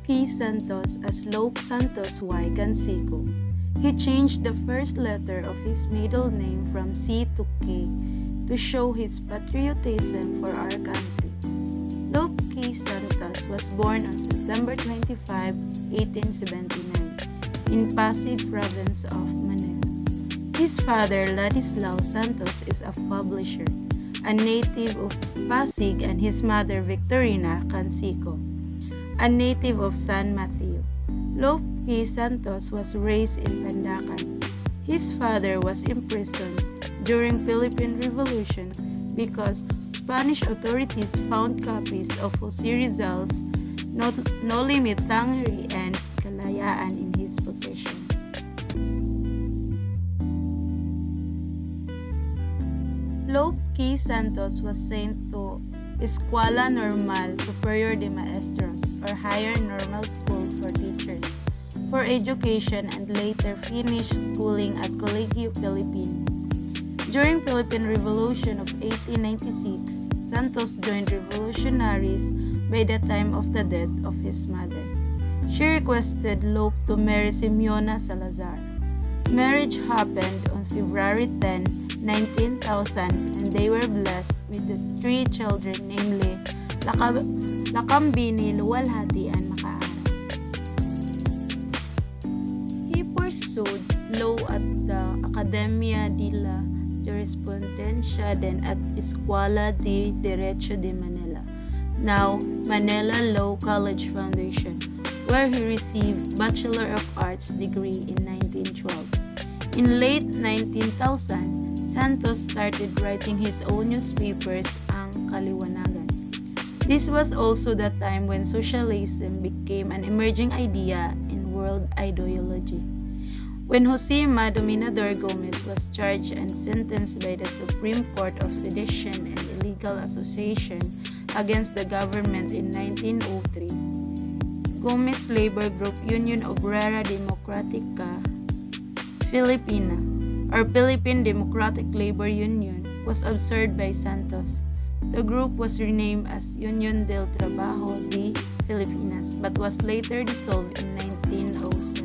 Key Santos as Lope Santos Y. Canseco. He changed the first letter of his middle name from C to K to show his patriotism for our country. Lope Key Santos was born on September 25, 1879, in Pasig Province of Manila. His father, Ladislao Santos, is a publisher, a native of Pasig, and his mother, Victorina Canseco, a native of San Mateo. Lope Key Santos was raised in Pandacan. His father was imprisoned during Philippine Revolution because Spanish authorities found copies of Jose Rizal's No Limit Tangri and Kalayaan in his possession. Lope Key Santos was sent to Escuela Normal Superior de Maestros, or Higher Normal School for Teachers, for education, and later finished schooling at Colegio Philippine. During Philippine Revolution of 1896, Santos joined revolutionaries by the time of the death of his mother. She requested Lope to marry Simeona Salazar. Marriage happened on February 10, 19,000, and they were blessed with the 3 children, namely Lakambini, Luwalhati, and Makaara. He pursued law at the Academia de la Jurisprudencia, then at Escuela de Derecho de Manila, now Manila Law College Foundation, where he received Bachelor of Arts degree in 1912. In late 19,000, Santos started writing his own newspapers, Ang Kaliwanagan. This was also the time when socialism became an emerging idea in world ideology. When Jose Dominador Gomez was charged and sentenced by the Supreme Court of Sedition and Illegal Association against the government in 1903, Gomez labor group Unión Obrera Democrática Filipina, or Philippine Democratic Labor Union, was absorbed by Santos. The group was renamed as Unión del Trabajo de Filipinas, but was later dissolved in 1907.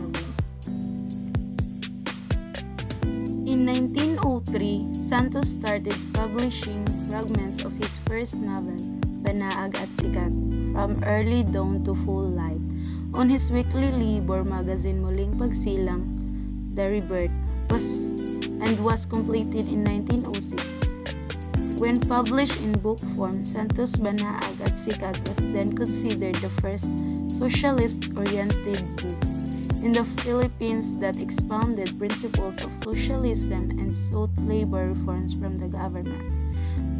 In 1903, Santos started publishing fragments of his first novel, Banaag at Sikat, From Early Dawn to Full Light, on his weekly labor magazine Muling Pagsilang, The Rebirth, was completed in 1906. When published in book form, Santos Banaag at Sikat was then considered the first socialist-oriented book in the Philippines that expounded principles of socialism and sought labor reforms from the government.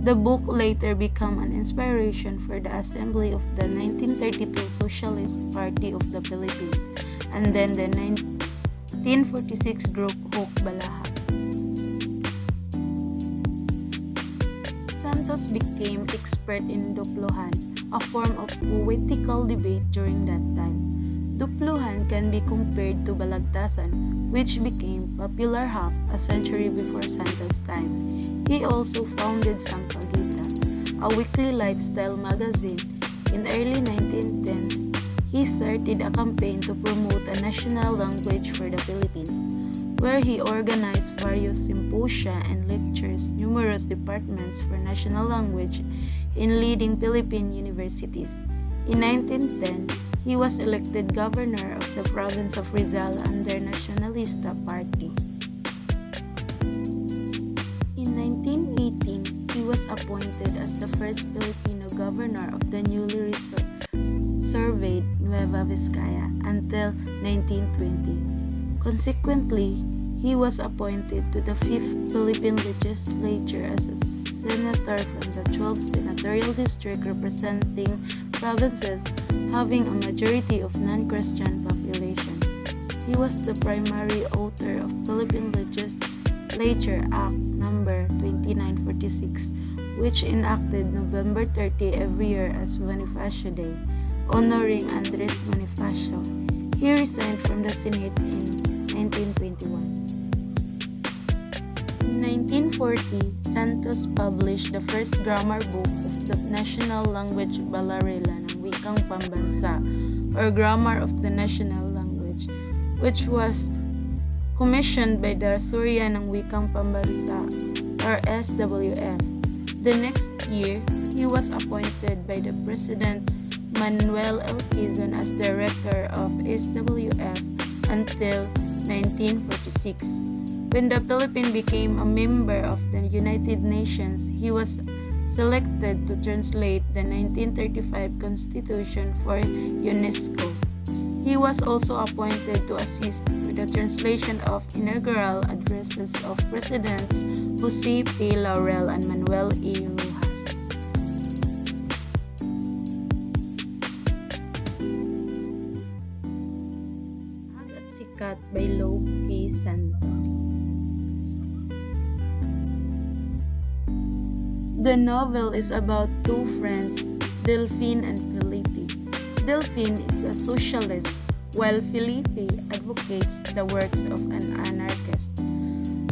The book later became an inspiration for the assembly of the 1932 Socialist Party of the Philippines, and then the 1946 group Huk Balaha. Santos became expert in Dupluhan, a form of poetical debate during that time. Dupluhan can be compared to Balagtasan, which became popular half a century before Santos' time. He also founded Sampaguita, a weekly lifestyle magazine. In early 1910s, he started a campaign to promote a national language for the Philippines, where he organized various symposia and lectures, numerous departments for national language in leading Philippine universities. In 1910, he was elected governor of the province of Rizal under Nacionalista Party. In 1918, he was appointed as the first Filipino governor of the newly surveyed Nueva Vizcaya until 1920. Consequently, he was appointed to the 5th Philippine Legislature as a senator from the 12th senatorial district representing provinces having a majority of non-Christian population. He was the primary author of Philippine Legislature Act No. 2946, which enacted November 30 every year as Bonifacio Day, honoring Andres Bonifacio. He resigned from the Senate in 1921. In 1940, Santos published the first grammar book of the national language Balarela ng Wikang Pambansa, or Grammar of the National Language, which was commissioned by the Surya ng Wikang Pambansa or SWF. The next year, he was appointed by the President Manuel L. Quezon as director of SWF until 1946. When the Philippines became a member of the United Nations, he was selected to translate the 1935 Constitution for UNESCO. He was also appointed to assist with the translation of inaugural addresses of Presidents Jose P. Laurel and Manuel E. Rojas. Mahal at Sikat by Lope Santos. The novel is about two friends, Delphine and Felipe. Delphine is a socialist, while Felipe advocates the works of an anarchist.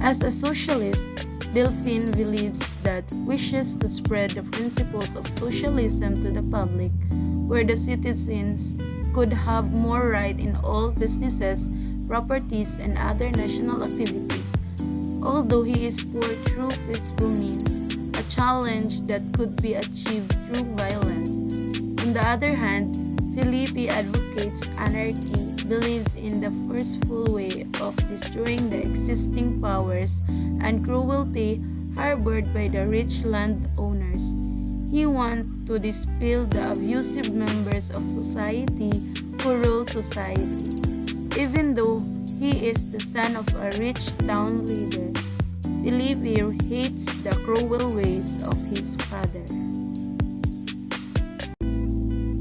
As a socialist, Delphine believes that wishes to spread the principles of socialism to the public, where the citizens could have more right in all businesses, properties, and other national activities. Although he is poor through peaceful means, a challenge that could be achieved through violence. On the other hand, Felipe advocates anarchy, believes in the forceful way of destroying the existing powers and cruelty harbored by the rich landowners. He wants to dispel the abusive members of society who rule society. Even though he is the son of a rich town leader, Felipe hates the cruel ways of his father.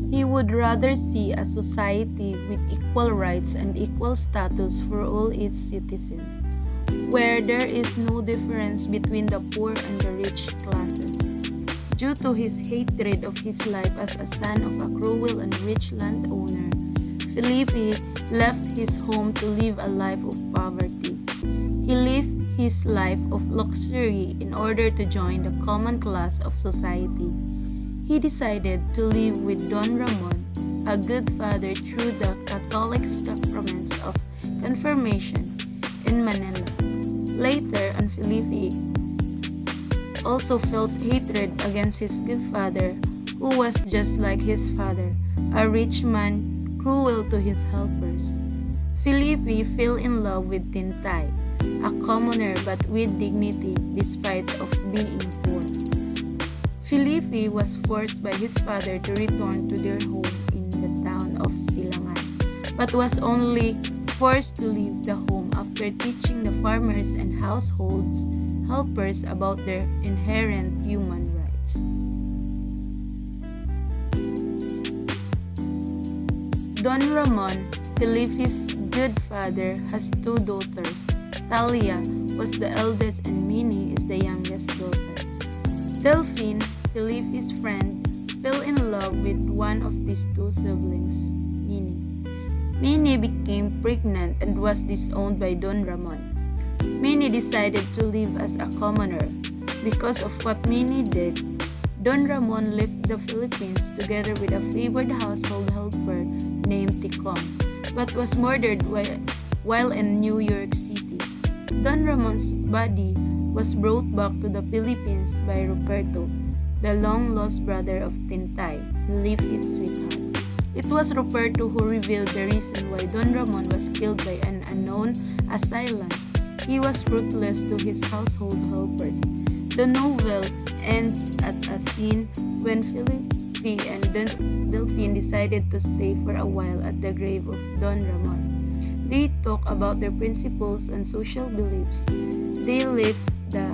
He would rather see a society with equal rights and equal status for all its citizens, where there is no difference between the poor and the rich classes. Due to his hatred of his life as a son of a cruel and rich landowner, Felipe left his home to live a life of poverty. He lived his life of luxury in order to join the common class of society. He decided to live with Don Ramon, a good father through the Catholic sacraments of confirmation in Manila. Later on, Felipe also felt hatred against his good father, who was just like his father, a rich man cruel to his helpers. Felipe fell in love with Tintay, a commoner but with dignity despite of being poor. Felipe was forced by his father to return to their home in the town of Silangan, but was only forced to leave the home after teaching the farmers and households helpers about their inherent human rights. Don Ramon, Felipe's good father, has two daughters. Talia was the eldest and Minnie is the youngest daughter. Delphine, Felipe's friend, fell in love with one of these two siblings, Minnie. Minnie became pregnant and was disowned by Don Ramon. Minnie decided to live as a commoner. Because of what Minnie did, Don Ramon left the Philippines together with a favored household helper named Ticom, but was murdered while in New York City. Don Ramon's body was brought back to the Philippines by Ruperto, the long-lost brother of Tintay, Felipe's sweetheart. It was Ruperto who revealed the reason why Don Ramon was killed by an unknown assailant. He was ruthless to his household helpers. The novel ends at a scene when Felipe and Delphine decided to stay for a while at the grave of Don Ramon. They talk about their principles and social beliefs. They left the